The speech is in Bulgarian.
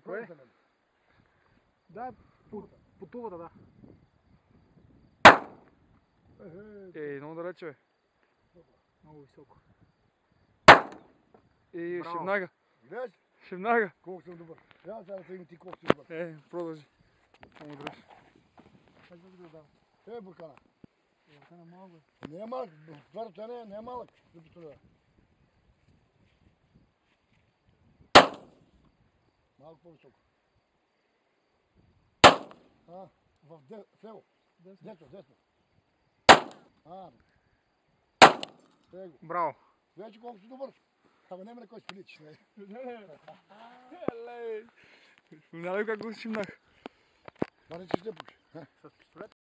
Кое? Да, по тубата, да. Ей, много далече, бе. Много високо. Ей, шевнага. Гледаш? Шевнага. Колко съм добър. Трябва да видим ти колко си добър. Продължи. Само дръж. Буркана. Буркана малко, бе. Не е малък. Това разстояние не е малък. Малко по-високо. В лево. Десно. Его. Браво. Вече колко си добър. Ама няма на кой спиличиш, не? Елей. Спомняли как го шимнах? Това не че ще пуши. С пистолет?